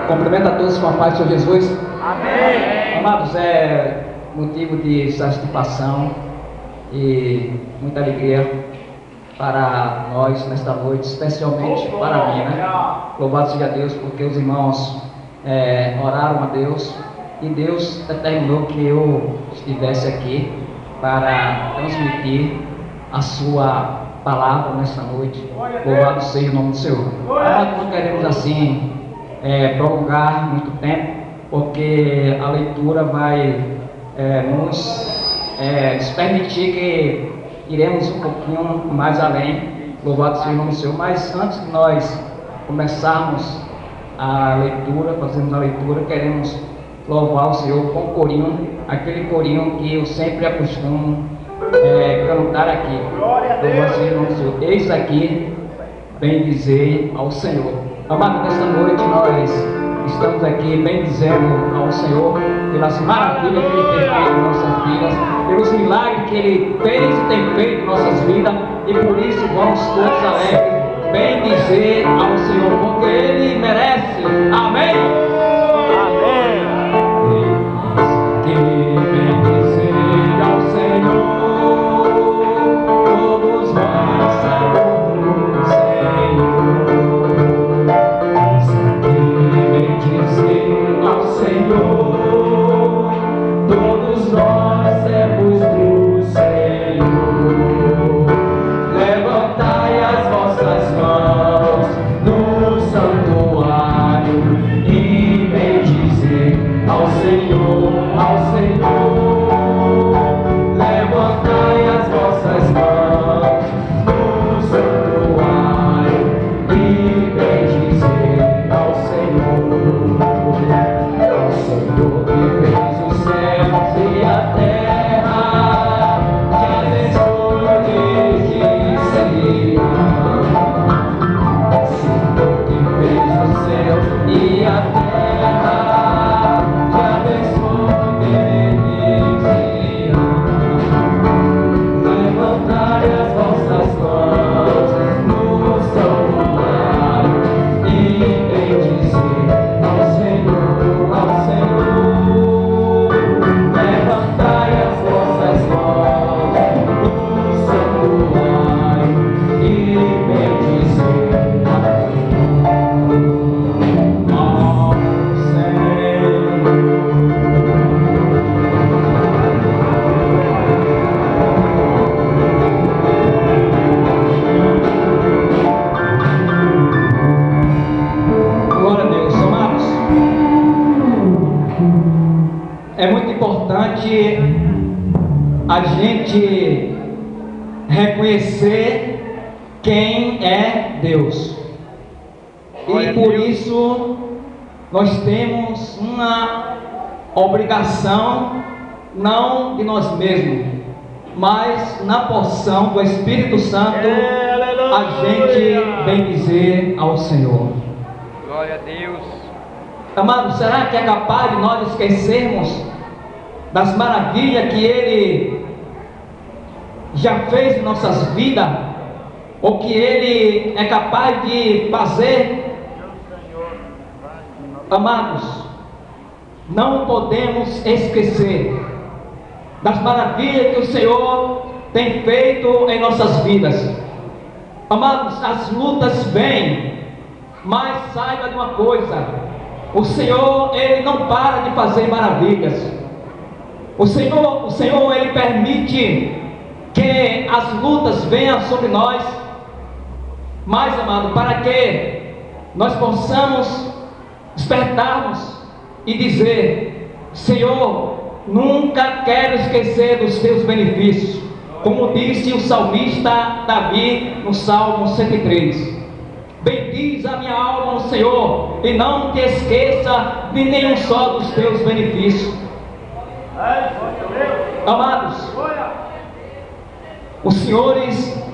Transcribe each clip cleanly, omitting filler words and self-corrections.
Cumprimento a todos com a paz do Senhor Jesus. Amém. Amados, é motivo de satisfação e muita alegria para nós nesta noite, especialmente para mim, né? Louvado seja Deus, porque os irmãos oraram a Deus e Deus determinou que eu estivesse aqui para transmitir a sua palavra nesta noite. Louvado seja o nome do Senhor. Nós não queremos assim prolongar muito tempo, porque a leitura vai nos permitir que iremos um pouquinho mais além. Louvado seja o nome do Senhor. Mas antes de nós começarmos a leitura, fazermos a leitura, queremos louvar o Senhor com o corinho, aquele corinho que eu sempre acostumo cantar aqui. Louvado seja o nome do Senhor. Eis aqui, bendizei ao Senhor. Amado, nesta noite nós estamos aqui bendizendo ao Senhor pelas maravilhas que Ele tem feito em nossas vidas, pelos milagres que Ele fez e tem feito em nossas vidas, e por isso vamos todos alegres bendizer ao Senhor, porque Ele merece. Amém? A gente reconhecer quem é Deus, e por isso nós temos uma obrigação, não de nós mesmos, mas na porção do Espírito Santo, a gente bendizer ao Senhor. Glória a Deus. Amado, será que é capaz de nós esquecermos das maravilhas que Ele já fez em nossas vidas, ou que Ele é capaz de fazer? Amados, não podemos esquecer das maravilhas que o Senhor tem feito em nossas vidas. Amados, as lutas vêm, mas saiba de uma coisa: o Senhor, Ele não para de fazer maravilhas. O Senhor, Ele permite que as lutas venham sobre nós, mas, amado, para que nós possamos despertarmos e dizer: Senhor, nunca quero esquecer dos teus benefícios, como disse o salmista Davi no Salmo 103. Bendiz a minha alma ao Senhor, e não te esqueça de nenhum só dos teus benefícios. Amados, os senhores,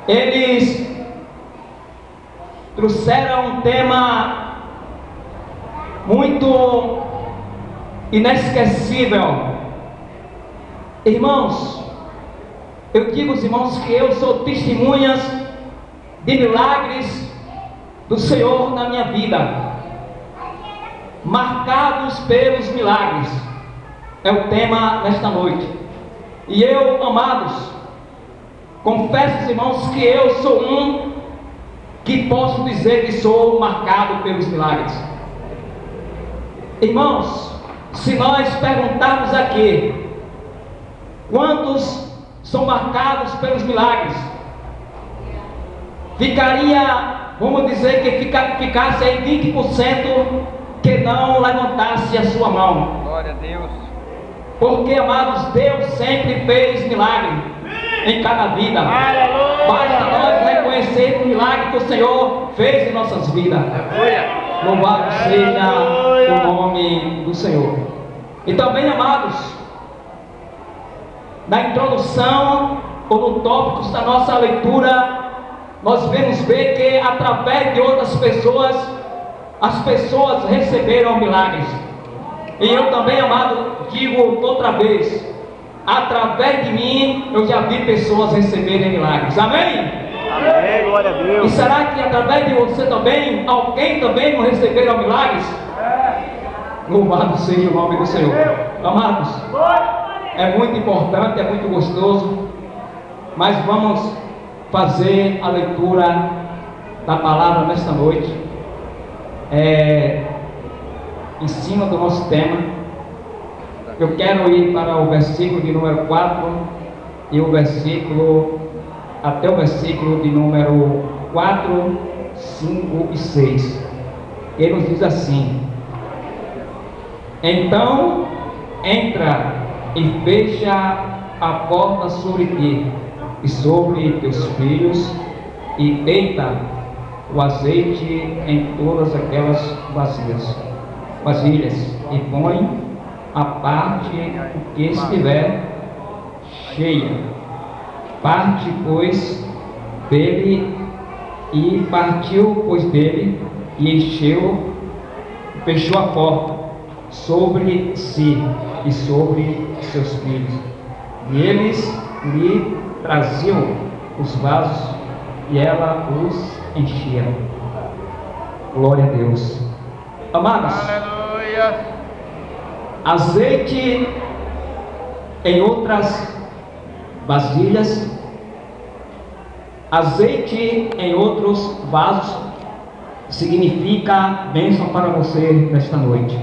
eles trouxeram um tema muito inesquecível. Irmãos, eu digo aos irmãos que eu sou testemunhas de milagres do Senhor na minha vida, marcados pelos milagres, é o tema nesta noite. E eu, amados, confesso, irmãos, que eu sou um que posso dizer que sou marcado pelos milagres. Irmãos, se nós perguntarmos aqui, quantos são marcados pelos milagres? Vamos dizer que ficasse aí 20% que não levantasse a sua mão. Glória a Deus. Porque, amados, Deus sempre fez milagre em cada vida. Aleluia. Basta nós reconhecer o milagre que o Senhor fez em nossas vidas. Aleluia. Louvado seja o nome do Senhor. E também, amados, na introdução ou no tópico da nossa leitura, nós vamos ver que através de outras pessoas, as pessoas receberam milagres. E eu também, amado, digo outra vez, através de mim eu já vi pessoas receberem milagres. Amém? Amém, glória a Deus. E será que através de você também, alguém também não receberam milagres? Louvado seja o nome do Senhor. Amados, é muito importante, é muito gostoso, mas vamos fazer a leitura da palavra nesta noite, em cima do nosso tema. Eu quero ir para o versículo de número 4 e até o versículo de número 4, 5 e 6. Ele nos diz assim: então entra e fecha a porta sobre ti e sobre teus filhos, e deita o azeite em todas aquelas vasilhas, e põe a parte o que estiver cheia. Parte, pois, dele, e partiu, pois, dele, e fechou a porta sobre si e sobre seus filhos. E eles lhe traziam os vasos, e ela os enchia. Glória a Deus. Amados, Aleluia. azeite em outras vasilhas, azeite em outros vasos, significa bênção para você nesta noite.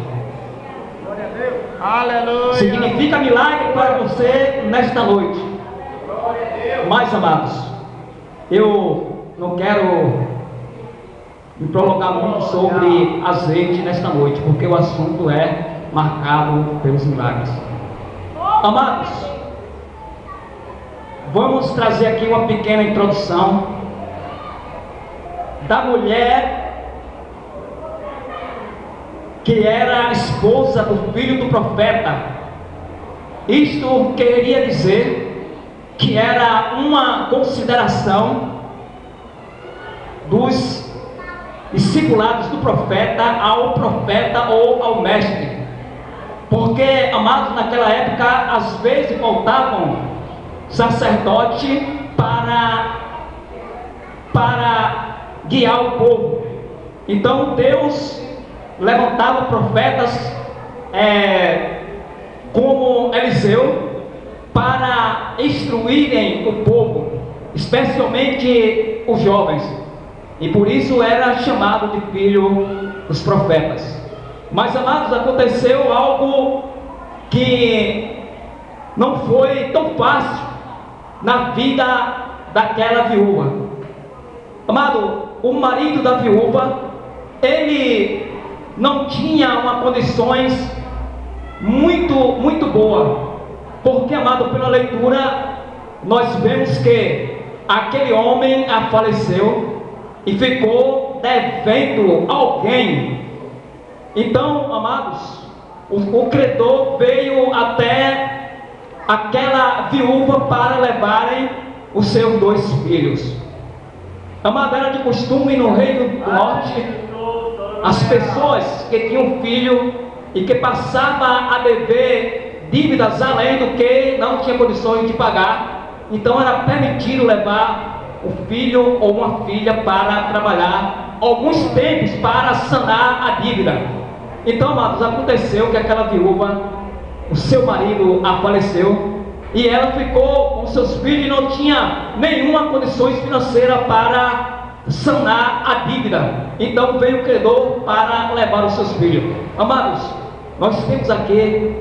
Aleluia. Significa milagre para você nesta noite. Mas, amados, eu não quero me prolongar muito sobre azeite nesta noite, porque o assunto é marcado pelos milagres. Amados, vamos trazer aqui uma pequena introdução da mulher que era a esposa do filho do profeta. Isto queria dizer que era uma consideração dos discipulados do profeta ao profeta ou ao mestre. Porque, amados, naquela época, às vezes faltavam sacerdote para guiar o povo. Então Deus levantava profetas como Eliseu para instruírem o povo, especialmente os jovens, e por isso era chamado de filho dos profetas. Mas, amados, aconteceu algo que não foi tão fácil na vida daquela viúva. Amado, o marido da viúva, ele não tinha uma condições muito boa, porque, amado, pela leitura nós vemos que aquele homem faleceu e ficou devendo alguém. Então, amados, o credor veio até aquela viúva para levarem os seus 2 filhos. Amado, era de costume no Reino do Norte, as pessoas que tinham filho e que passavam a dever dívidas além do que não tinha condições de pagar, então era permitido levar um filho ou uma filha para trabalhar alguns tempos para sanar a dívida. Então, amados, aconteceu que aquela viúva, o seu marido faleceu e ela ficou com seus filhos e não tinha nenhuma condições financeiras para sanar a dívida. Então veio o credor para levar os seus filhos. Amados, nós temos aqui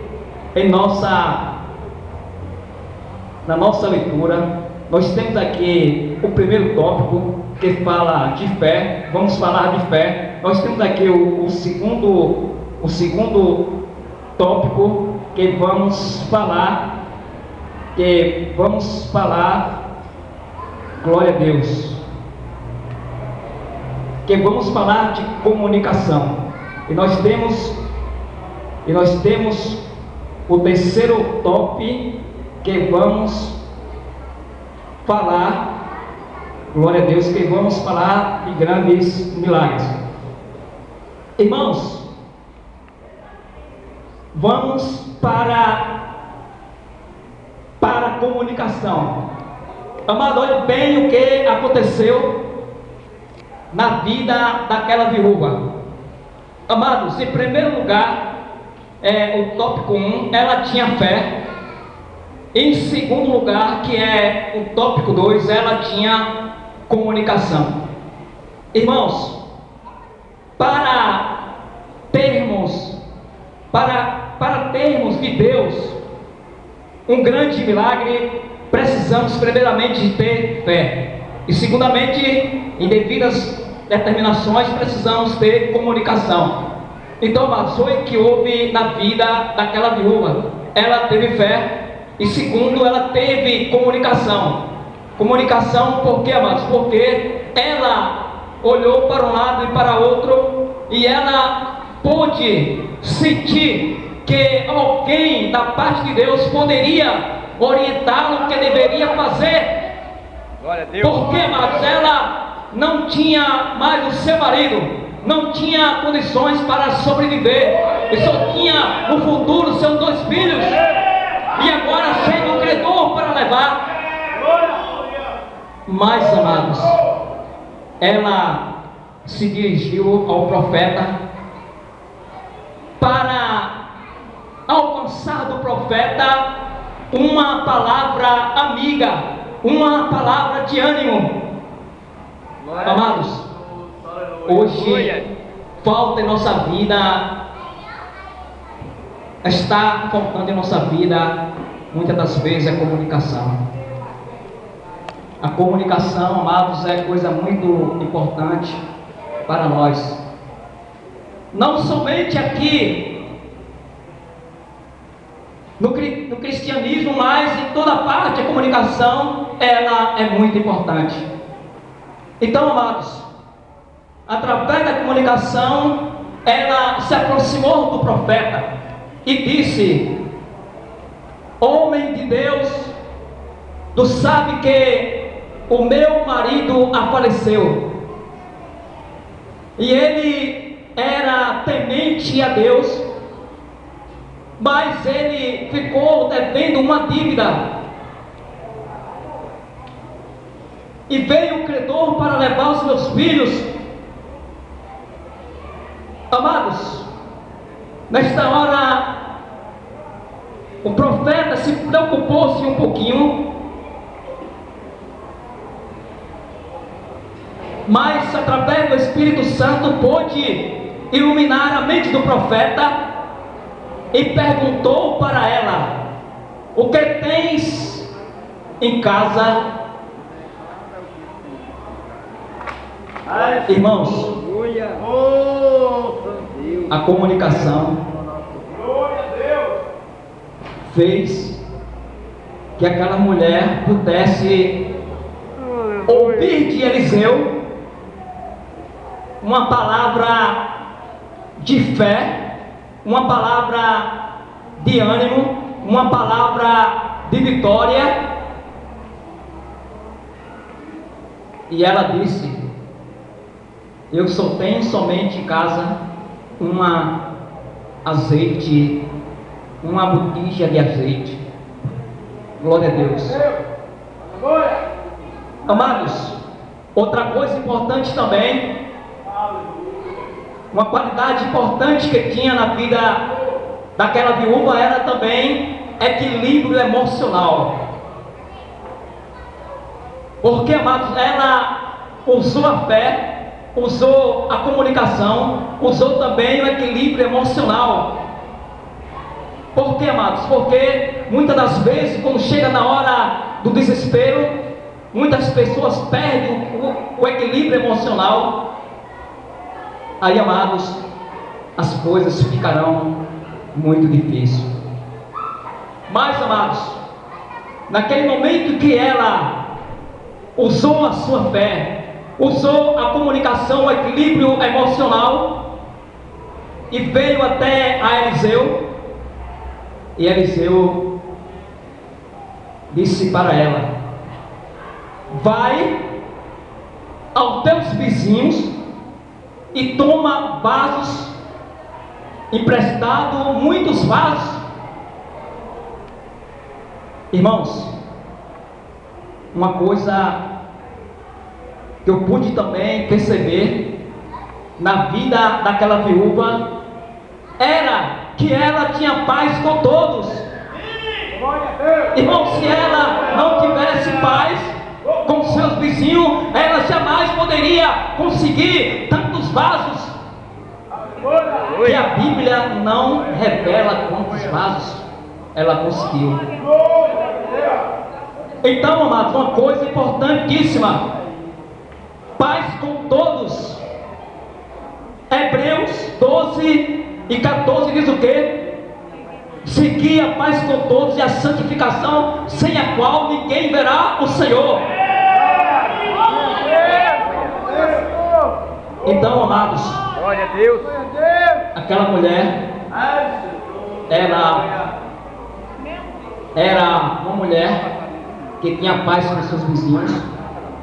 na nossa leitura, nós temos aqui o primeiro tópico que fala de fé. Vamos falar de fé. Nós temos aqui o segundo tópico que vamos falar, glória a Deus, que vamos falar de comunicação. E nós temos o terceiro tópico que vamos falar, glória a Deus, que vamos falar de grandes milagres. Irmãos, vamos para a comunicação. Amado, olhe bem o que aconteceu na vida daquela viúva. Amados, em primeiro lugar, o tópico 1, ela tinha fé. Em segundo lugar, que é o tópico 2, ela tinha comunicação. Irmãos, para termos de Deus um grande milagre, precisamos primeiramente de ter fé. E segundamente, em devidas determinações, precisamos ter comunicação. Então, amados, foi o que houve na vida daquela viúva. Ela teve fé. E segundo, ela teve comunicação. Comunicação por quê, amados? Porque ela olhou para um lado e para outro, e ela pôde sentir que alguém da parte de Deus poderia orientá-lo o que deveria fazer. Glória a Deus. Porque, amados, ela não tinha mais o seu marido, não tinha condições para sobreviver, e só tinha no futuro seus 2 filhos. E agora chega o credor para levar. Mas, amados, ela se dirigiu ao profeta para alcançar do profeta uma palavra amiga, uma palavra de ânimo. Amados, hoje falta em nossa vida, está faltando em nossa vida, muitas das vezes, a comunicação. A comunicação, amados, é coisa muito importante para nós. Não somente aqui no cristianismo, mas em toda parte a comunicação, ela é muito importante. Então, amados, através da comunicação, ela se aproximou do profeta e disse: homem de Deus, tu sabe que o meu marido faleceu, e ele era temente a Deus, mas ele ficou devendo uma dívida, e veio o credor para levar os meus filhos. Amados, nesta hora o profeta se preocupou-se um pouquinho, mas através do Espírito Santo pôde iluminar a mente do profeta e perguntou para ela: o que tens em casa? Irmãos, a comunicação fez que aquela mulher pudesse ouvir de Eliseu uma palavra de fé, uma palavra de ânimo, uma palavra de vitória. E ela disse: eu só tenho somente em casa uma botija de azeite. Glória a Deus. Amados, outra coisa importante também, uma qualidade importante que tinha na vida daquela viúva era também equilíbrio emocional. Porque, amados, ela usou a fé, usou a comunicação, usou também o equilíbrio emocional. Por quê, amados? Porque muitas das vezes, quando chega na hora do desespero, muitas pessoas perdem o equilíbrio emocional. Aí, amados, as coisas ficarão muito difíceis. Mas, amados, naquele momento que ela usou a sua fé, usou a comunicação, o equilíbrio emocional, e veio até a Eliseu, e Eliseu disse para ela: vai aos teus vizinhos e toma vasos emprestados, muitos vasos. Irmãos, uma coisa que eu pude também perceber na vida daquela viúva era que ela tinha paz com todos. Irmão, se ela não tivesse paz com seus vizinhos, ela jamais poderia conseguir tantos vasos, que a Bíblia não revela quantos vasos ela conseguiu. Então, amados, uma coisa importantíssima: paz com todos. Hebreus 12:14 diz o quê? Segui a paz com todos e a santificação, sem a qual ninguém verá o Senhor. Então, amados, Glória a Deus. aquela mulher, ela era uma mulher que tinha paz com seus vizinhos,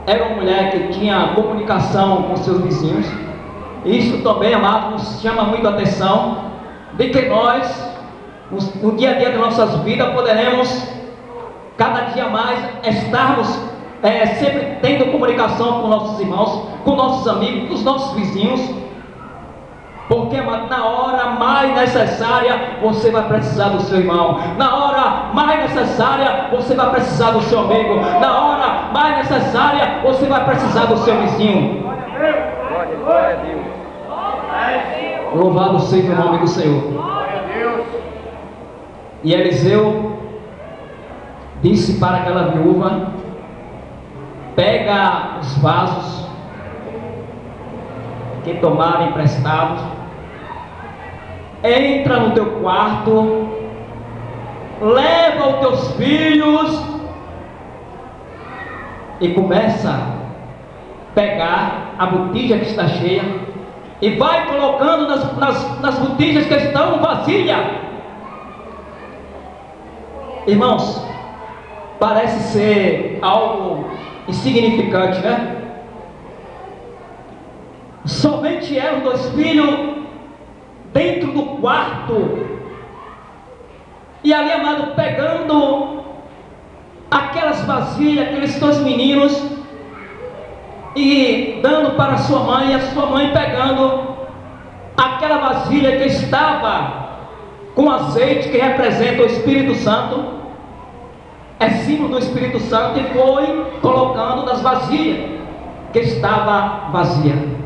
era uma mulher que tinha comunicação com seus vizinhos. Isso também, amados, nos chama muito a atenção de que nós, no dia a dia de nossas vidas, poderemos cada dia mais estarmos sempre tendo comunicação com nossos irmãos, com nossos amigos, com os nossos vizinhos. Porque, amado, na hora mais necessária você vai precisar do seu irmão, na hora mais necessária você vai precisar do seu amigo, na hora mais necessária você vai precisar do seu vizinho. Glória a Deus. Louvado seja o nome do Senhor. Glória a Deus. E Eliseu disse para aquela viúva: pega os vasos que tomaram emprestados, entra no teu quarto, leva os teus filhos e começa a pegar a botija que está cheia e vai colocando nas botijas que estão vazias. Irmãos, parece ser algo insignificante, né? Somente ela e os dois filhos dentro do quarto, e ali, amado, pegando aquelas vasilhas, aqueles dois meninos, e dando para a sua mãe, e a sua mãe pegando aquela vasilha que estava com azeite, que representa o Espírito Santo, é símbolo do Espírito Santo, e foi colocando nas vasilhas que estava vazia.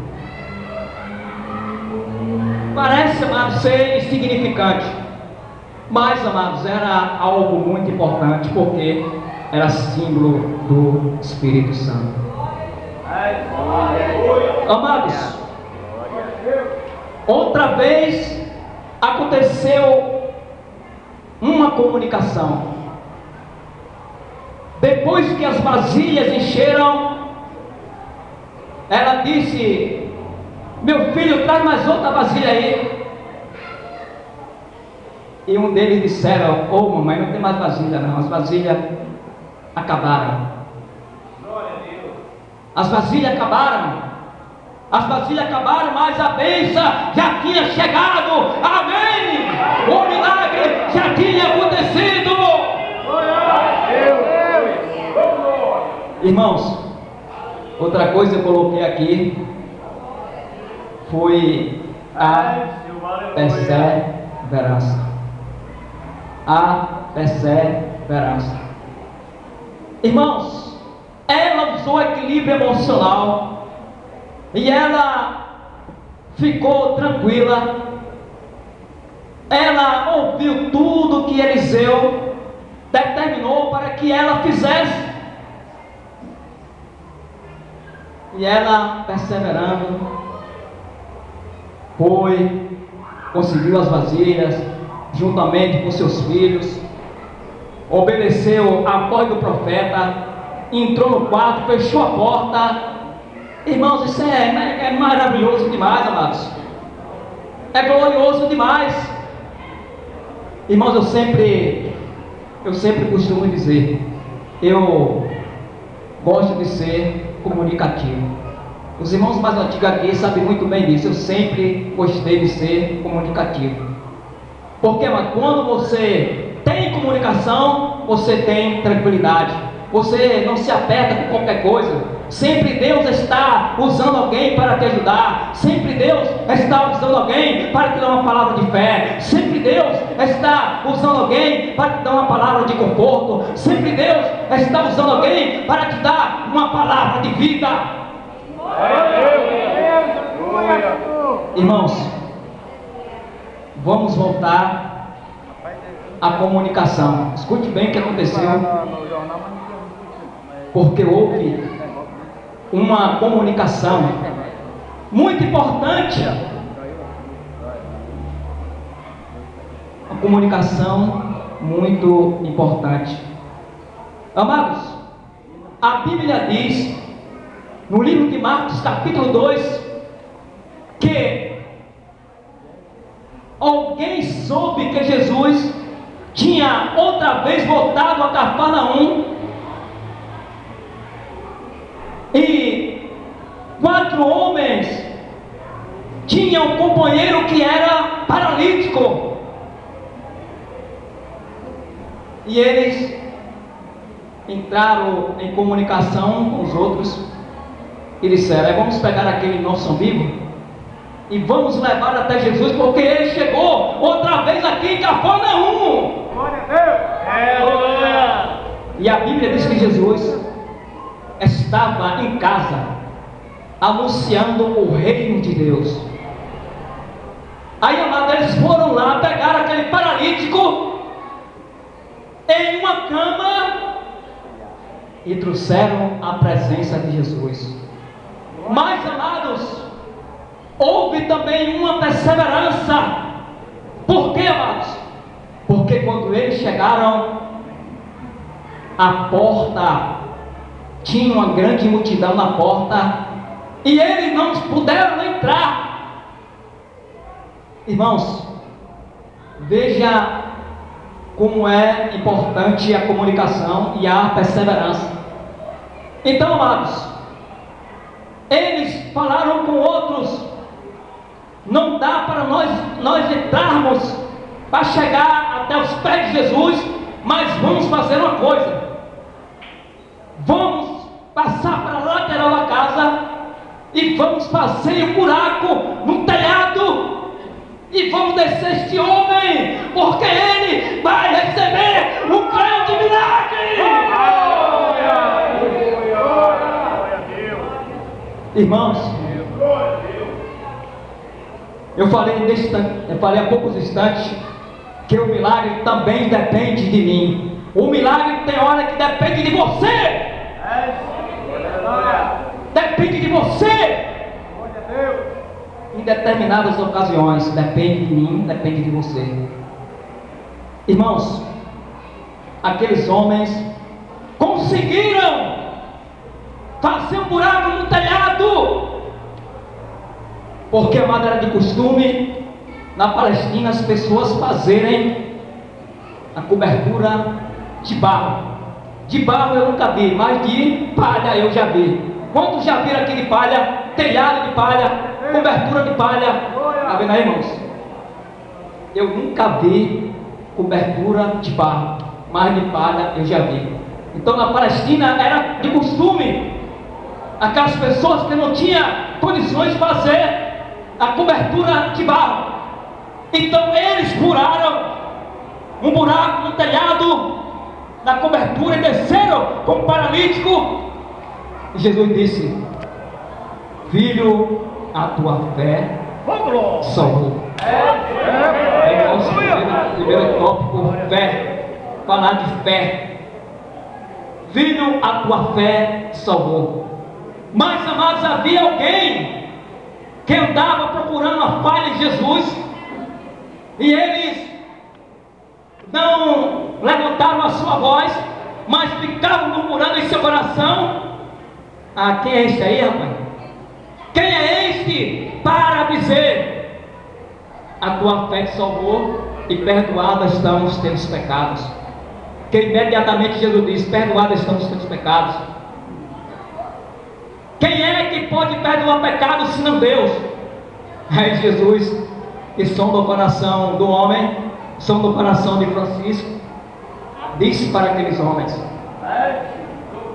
Parece, amados, ser insignificante, mas, amados, era algo muito importante, porque era símbolo do Espírito Santo. Amados, outra vez aconteceu uma comunicação. Depois que as vasilhas encheram, ela disse: meu filho, traz mais outra vasilha aí. E um deles disseram: ô mamãe, não tem mais vasilha não, as vasilhas acabaram. As vasilhas acabaram. As vasilhas acabaram, mas a bênção já tinha chegado. Amém! O milagre já tinha acontecido. Irmãos, Outra coisa que eu coloquei aqui foi a perseverança. A perseverança. Irmãos, ela usou equilíbrio emocional e ela ficou tranquila. Ela ouviu tudo que Eliseu determinou para que ela fizesse. E ela, perseverando, conseguiu as vasilhas, juntamente com seus filhos, obedeceu a voz do profeta, entrou no quarto, fechou a porta. Irmãos, isso é maravilhoso demais, amados. É glorioso demais. Irmãos, eu sempre costumo dizer, eu gosto de ser comunicativo. Os irmãos mais antigos aqui sabem muito bem disso. Eu sempre gostei de ser comunicativo. Porque quando você tem comunicação, você tem tranquilidade. Você não se aperta com qualquer coisa. Sempre Deus está usando alguém para te ajudar. Sempre Deus está usando alguém para te dar uma palavra de fé. Sempre Deus está usando alguém para te dar uma palavra de conforto. Sempre Deus está usando alguém para te dar uma palavra de vida. Irmãos, vamos voltar à comunicação. Escute bem o que aconteceu. Porque houve uma comunicação muito importante. Uma comunicação muito importante. Amados, a Bíblia diz, no livro de Marcos, capítulo 2, que alguém soube que Jesus tinha outra vez voltado a Cafarnaum. E 4 homens tinham um companheiro que era paralítico. E eles entraram em comunicação com os outros e disseram: vamos pegar aquele nosso amigo e vamos levar até Jesus, porque ele chegou outra vez aqui em Cafarnaum. Glória a Deus! E a Bíblia diz que Jesus estava em casa anunciando o reino de Deus. Aí, amados, eles foram lá, pegaram aquele paralítico em uma cama e trouxeram a presença de Jesus. Mas, amados, houve também uma perseverança. Por quê, amados? Porque quando eles chegaram à porta, tinha uma grande multidão na porta e eles não puderam entrar. Irmãos, veja como é importante a comunicação e a perseverança. Então, amados, eles falaram com outros: não dá para nós entrarmos para chegar até os pés de Jesus, mas vamos fazer uma coisa. Vamos passar para a lateral da casa e vamos fazer um buraco no telhado e vamos descer este homem, porque ele vai receber um grande milagre. Irmãos, eu falei há poucos instantes que o milagre também depende de mim. O milagre tem hora que depende de você. Depende de você. Em determinadas ocasiões, depende de mim, depende de você. Irmãos, aqueles homens conseguiram fazer um buraco no telhado, porque, amado, era de costume na Palestina as pessoas fazerem a cobertura de barro. De barro eu nunca vi, mas de palha eu já vi. Quantos já viram aqui de palha? Telhado de palha, cobertura de palha. Está vendo aí, irmãos? Eu nunca vi cobertura de barro, mas de palha eu já vi. Então na Palestina era de costume aquelas pessoas que não tinham condições de fazer a cobertura de barro. Então eles furaram um buraco no telhado, na cobertura, e desceram com o paralítico. E Jesus disse: filho, a tua fé salvou. É o nosso primeiro tópico, fé. Falar de fé. Filho, a tua fé salvou. Mas, amados, havia alguém que andava procurando a falha de Jesus, e eles não levantaram a sua voz, mas ficavam murmurando em seu coração: ah, quem é este aí, rapaz? Quem é este para dizer: a tua fé te salvou e perdoadas estão os teus pecados? Que imediatamente Jesus diz: perdoadas estão os teus pecados. Quem é que pode perdoar pecados senão Deus? Aí Jesus, que sonda o coração do homem, sonda o coração de Francisco, disse para aqueles homens: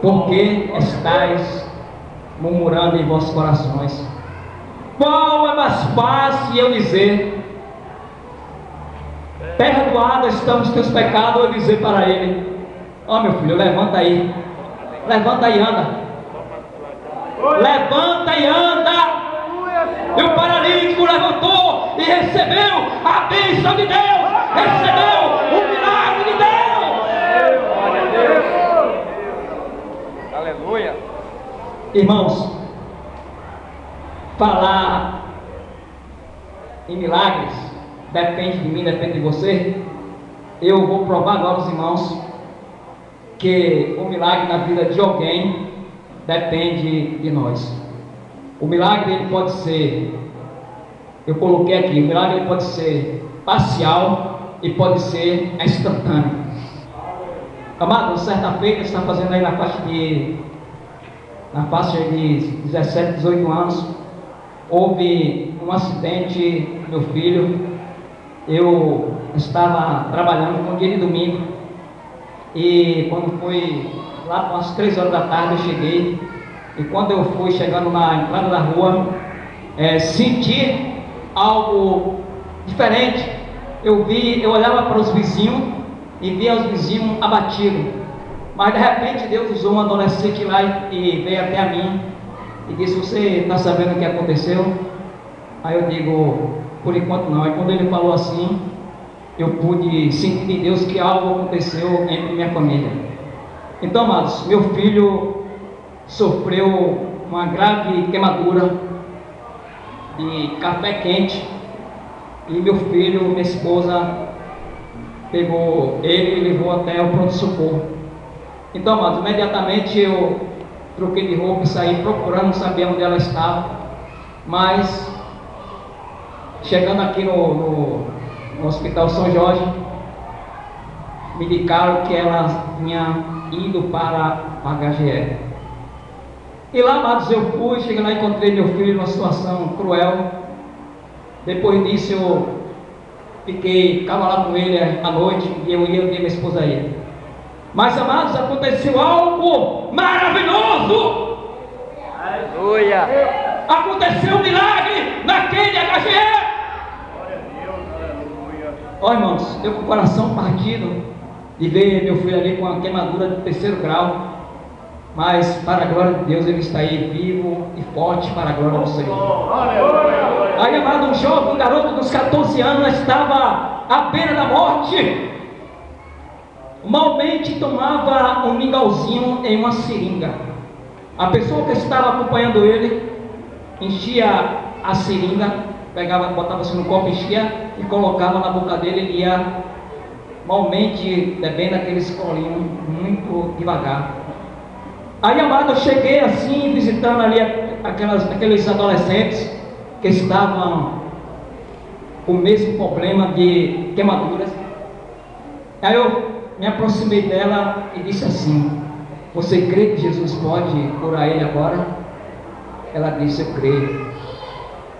por que estáis murmurando em vossos corações? Qual é mais fácil eu dizer: perdoados estão os teus pecados, ou dizer para ele: ó, meu filho, levanta aí e anda. Levanta e anda. E o paralítico levantou e recebeu a bênção de Deus, recebeu o milagre de Deus. Aleluia. Irmãos, falar em milagres depende de mim, depende de você. Eu vou provar agora aos irmãos que o milagre na vida de alguém depende de nós. O milagre ele pode ser, eu coloquei aqui, o milagre ele pode ser parcial e pode ser instantâneo. Amado, certa feita está fazendo aí na faixa de 17, 18 anos, houve um acidente, meu filho. Eu estava trabalhando no dia de domingo, e quando foi lá para as 3 horas da tarde eu cheguei, e quando eu fui chegando na entrada da rua, senti algo diferente. Eu olhava para os vizinhos e via os vizinhos abatidos, mas de repente Deus usou um adolescente lá e veio até a mim e disse: você está sabendo o que aconteceu? Aí eu digo: por enquanto não. E quando ele falou assim, eu pude sentir de Deus que algo aconteceu entre minha família. Então, amados, meu filho sofreu uma grave queimadura de café quente, e meu filho, minha esposa, pegou ele e levou até o pronto-socorro. Então, amados, imediatamente eu troquei de roupa e saí procurando, não sabia onde ela estava, mas chegando aqui no Hospital São Jorge, me indicaram que ela tinha ido para a HGE. E lá, amados, eu fui, cheguei lá e encontrei meu filho numa situação cruel. Depois disso eu ficava lá com ele à noite, e eu ia, minha esposa ia. Mas, amados, aconteceu algo maravilhoso. Aleluia. Aconteceu um milagre naquele HGE. Ó, irmãos, eu com o coração partido de ver meu filho ali com a queimadura de 3º grau, mas para a glória de Deus ele está aí vivo e forte para a glória do Senhor. Aí, amado, um jovem, um garoto dos 14 anos estava à beira da morte. Malmente tomava um mingauzinho em uma seringa. A pessoa que estava acompanhando ele enchia a seringa, pegava, botava assim no copo, enchia e colocava na boca dele. Ele ia malmente bebendo aqueles colinhos muito devagar. Aí, amado, eu cheguei assim, visitando ali aqueles adolescentes que estavam com o mesmo problema de queimaduras. Aí eu me aproximei dela e disse assim: você crê que Jesus pode curar ele agora? Ela disse: eu creio.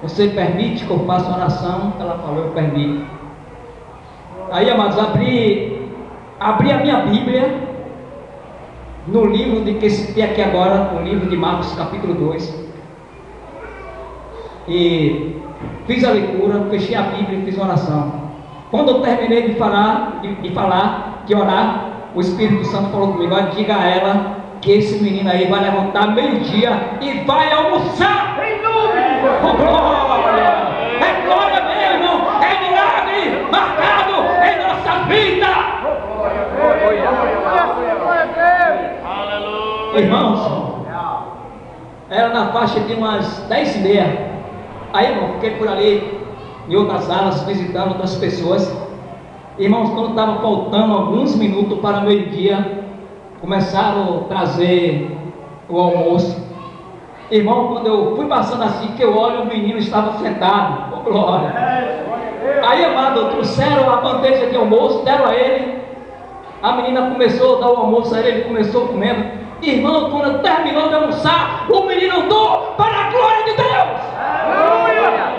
Você permite que eu faça oração? Ela falou: eu permito. Aí, amados, abri a minha Bíblia no livro de que citei aqui agora, no livro de Marcos, capítulo 2. E fiz a leitura, fechei a Bíblia e fiz uma oração. Quando eu terminei de falar, de orar, o Espírito Santo falou comigo: olha, diga a ela que esse menino aí vai levantar meio-dia e vai almoçar. Em nome! Oh, glória! É glória mesmo! É milagre marcado em nossa vida! Irmãos, era na faixa de umas 10h30. Aí, irmão, fiquei por ali em outras salas visitando outras pessoas. Irmãos, quando estava faltando alguns minutos para meio-dia, começaram a trazer o almoço. Irmão, quando eu fui passando assim, que eu olho, o menino estava sentado. Oh, glória! Aí, amado, trouxeram a bandeja de almoço, deram a ele. A menina começou a dar o almoço a ele, ele começou comendo. Irmão, quando terminou de almoçar, o menino andou para a glória de Deus. Aleluia!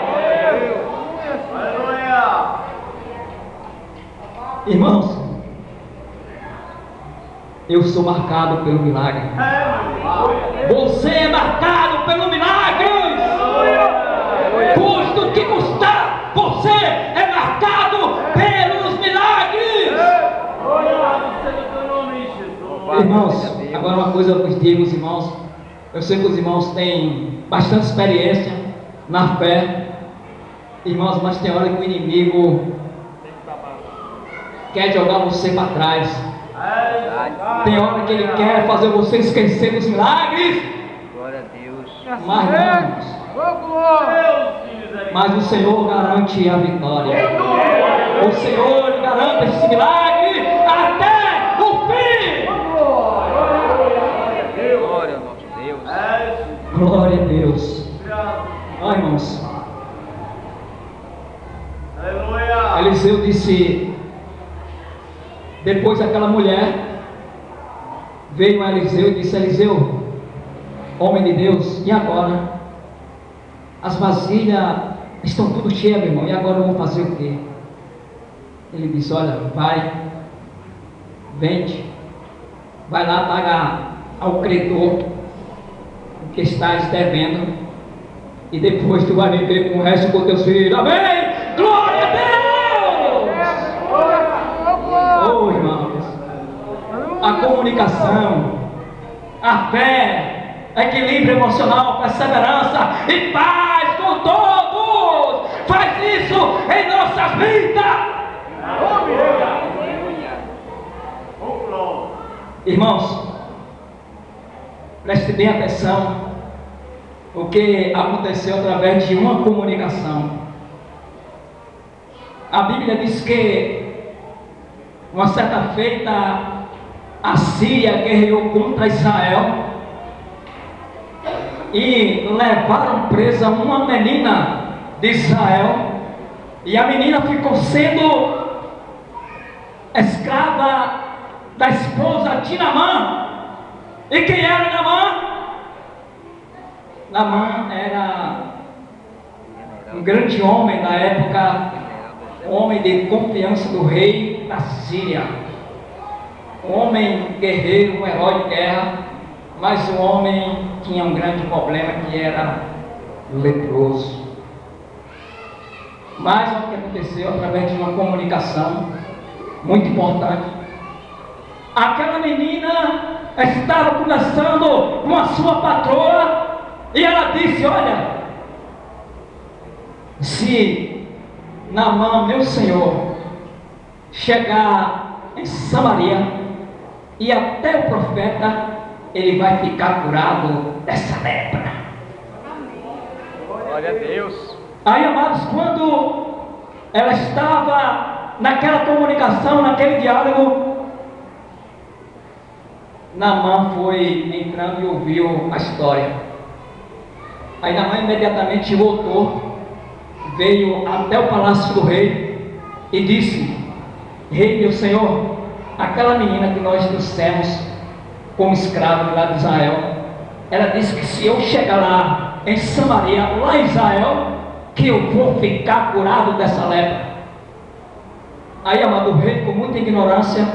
Irmãos, eu sou marcado pelo milagre. Você é marcado pelo milagre. Custa o que custar, você é marcado pelos milagres. Irmãos, agora uma coisa eu vos digo, os irmãos. Eu sei que os irmãos têm bastante experiência na fé, irmãos, mas tem hora que o inimigo quer jogar você para trás. Tem hora que ele quer fazer você esquecer dos milagres. Glória a Deus. Mas o Senhor garante a vitória. O Senhor garante esse milagre até o fim. Glória ao nosso Deus. Glória a Deus. Ó, irmãos, Eliseu disse, depois aquela mulher veio a Eliseu e disse: Eliseu, homem de Deus, e agora? As vasilhas estão tudo cheias, meu irmão, e agora eu vou fazer o quê? Ele disse: olha, vai, vende, vai lá pagar ao credor o que estás devendo, e depois tu vai viver com o resto com teus filhos. Amém? Glória a Deus! Oh, irmãos, a comunicação, a fé, equilíbrio emocional, perseverança e paz com todos, faz isso em nossas vidas. Irmãos, preste bem atenção o que aconteceu através de uma comunicação. A Bíblia diz que uma certa feita a Síria guerreou contra Israel e levaram presa uma menina de Israel, e a menina ficou sendo escrava da esposa de Naamã. E quem era Naamã? Naamã era um grande homem da época, um homem de confiança do rei da Síria, um homem guerreiro, um herói de guerra, mas o homem tinha um grande problema, que era leproso. Mas o que aconteceu através de uma comunicação muito importante, aquela menina estava conversando com a sua patroa e ela disse: olha, se Naamã, meu senhor, chegar em Samaria e até o profeta, ele vai ficar curado dessa lepra. Glória a Deus. Aí, amados, quando ela estava naquela comunicação, naquele diálogo, Naamã foi entrando e ouviu a história. Aí Naamã imediatamente voltou, veio até o palácio do rei e disse: rei, meu senhor, aquela menina que nós trouxemos como escrava lá de Israel, ela disse que se eu chegar lá em Samaria, lá em Israel, que eu vou ficar curado dessa lepra. Aí, amado, o rei, com muita ignorância,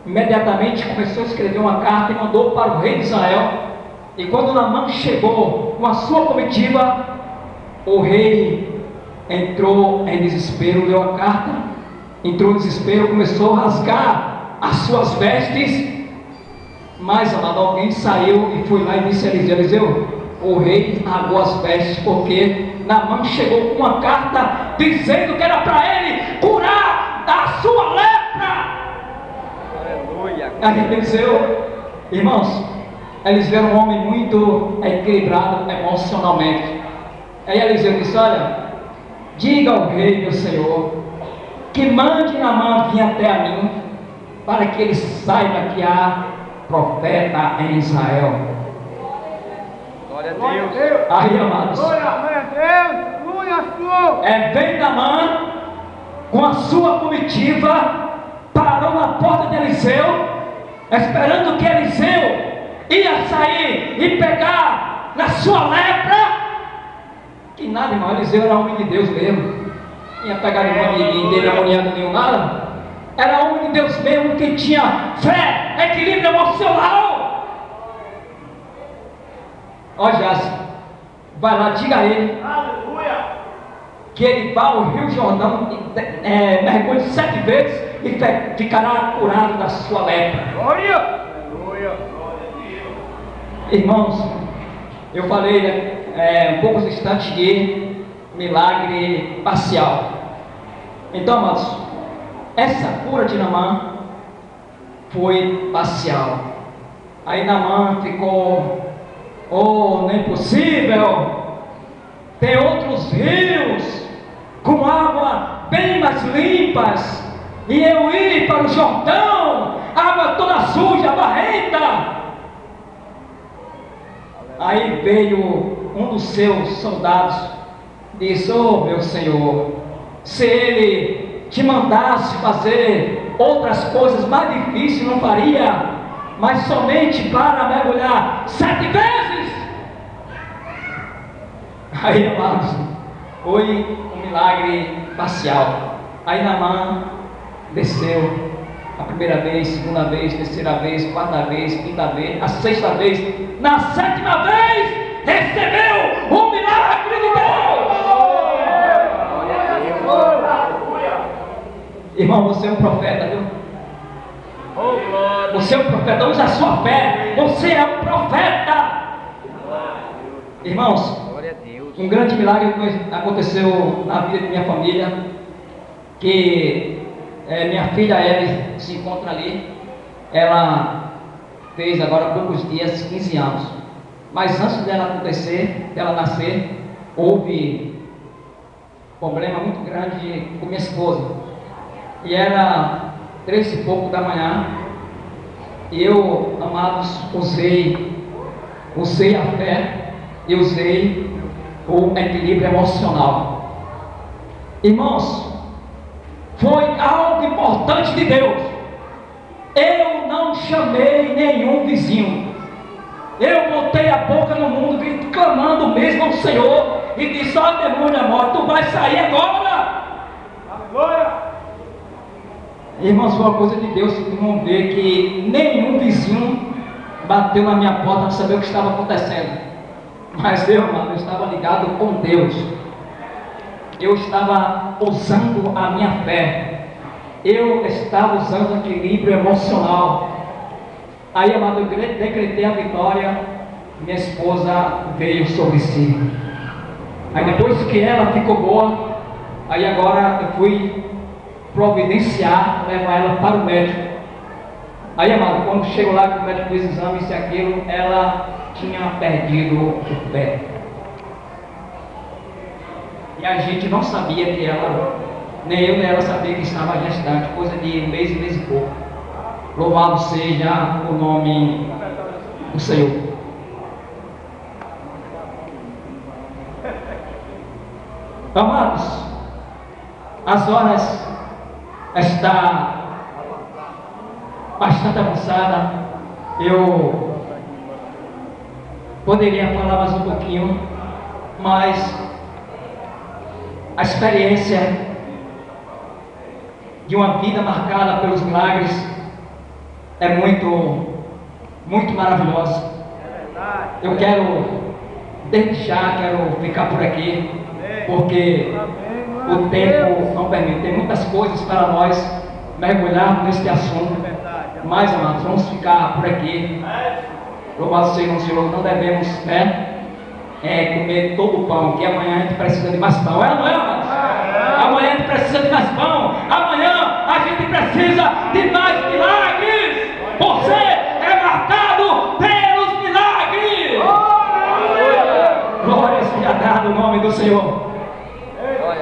imediatamente começou a escrever uma carta e mandou para o rei de Israel. E quando Naamã chegou com a sua comitiva, o rei entrou em desespero, leu a carta, entrou em desespero, começou a rasgar as suas vestes. Mas, amado, alguém saiu e foi lá e disse a Eliseu: o rei rasgou as vestes porque Naamã chegou com uma carta dizendo que era para ele curar da sua lepra. Aleluia. Aí Eliseu, irmãos, Eliseu era um homem muito equilibrado emocionalmente. Aí Eliseu disse: olha, diga ao rei, meu senhor, que mande Naamã vir até a mim, para que ele saiba que há profeta em Israel. Glória a Deus. Aí, amados, Glória a Deus. Glória a Deus. vem Naamã com a sua comitiva, parou na porta de Eliseu, esperando que Eliseu ia sair e pegar na sua lepra. Que nada, irmão, Eliseu era homem de Deus mesmo, não ia pegar ninguém de demoniado nenhum, nada. Era homem de Deus mesmo, que tinha fé, equilíbrio emocional. Ó, Jace, vai lá, diga a ele Aleluia. que ele vá ao Rio Jordão, mergulhe 7 vezes e ficará curado da sua lepra. Glória. Aleluia. Glória a Deus. Irmãos, eu falei um poucos instantes de milagre parcial. Então, amados, essa cura de Naamã foi parcial. Aí Naamã ficou: oh, não é possível, tem outros rios com água bem mais limpas, e eu ir para o Jordão, água toda suja, barrenta. Aí veio um dos seus soldados, disse: oh, meu senhor, se ele te mandasse fazer outras coisas mais difíceis, não faria, mas somente para mergulhar 7 vezes. Aí, amados, foi um milagre parcial. Aí Naamã desceu a primeira vez, segunda vez, terceira vez, quarta vez, quinta vez, a sexta vez, na 7ª vez recebeu o milagre de Deus. Irmão, você é um profeta, viu? Você é um profeta, usa a sua fé. Você é um profeta. Irmãos, Glória a Deus. um grande milagre aconteceu na vida de minha família, que minha filha Ellen se encontra ali. Ela fez agora há poucos dias 15 anos, mas antes dela nascer, houve problema muito grande com minha esposa. E era 3 e pouco da manhã, e eu, amados, usei a fé e usei o equilíbrio emocional. Irmãos, foi algo importante de Deus. Eu não chamei nenhum vizinho, eu botei a boca no mundo, clamando mesmo ao Senhor, e disse: ó, demônio da morte, tu vai sair agora. Aleluia. Irmãos, foi uma coisa de Deus. Vocês vão ver que nenhum vizinho bateu na minha porta para saber o que estava acontecendo. Mas eu, mano, eu estava ligado com Deus. Eu estava usando a minha fé. Eu estava usando o equilíbrio emocional. Aí, amado, eu decretei a vitória. Minha esposa veio sobre si. Aí depois que ela ficou boa, aí agora eu fui providenciar, levar ela para o médico. Aí, amado, quando chegou lá, que o médico fez exame, isso e aquilo, ela tinha perdido o pé. E a gente não sabia que ela, nem eu nem ela sabia que estava gestante, coisa de um mês e pouco. Louvado seja o nome do Senhor. Amados, as horas está bastante avançada. Eu poderia falar mais um pouquinho, mas a experiência de uma vida marcada pelos milagres é muito maravilhosa. Eu quero, desde já, quero ficar por aqui, porque o tempo não permite. Tem muitas coisas para nós mergulharmos neste assunto, mas, amados, vamos ficar por aqui. Louvado seja o Senhor, não devemos, comer todo o pão, que amanhã a gente precisa de mais pão. Não é, amados? Amanhã a gente precisa de mais pão. Amanhã a gente precisa de mais milagres. Você é marcado pelos milagres. Glória seja dada o nome do Senhor.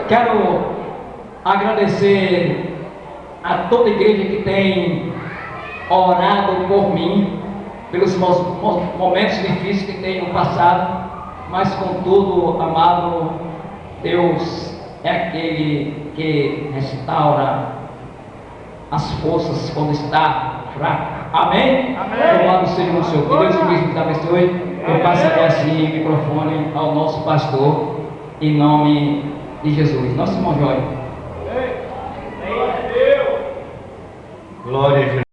Quero agradecer a toda a igreja que tem orado por mim, pelos momentos difíceis que tenho passado, mas contudo, amado, Deus é aquele que restaura as forças quando está fraco. Amém? Louvado seja o Senhor. Que Deus nos abençoe. Eu passarei assim o microfone ao nosso pastor, em nome de Jesus. Nosso irmão Jóio. Glória a Jesus.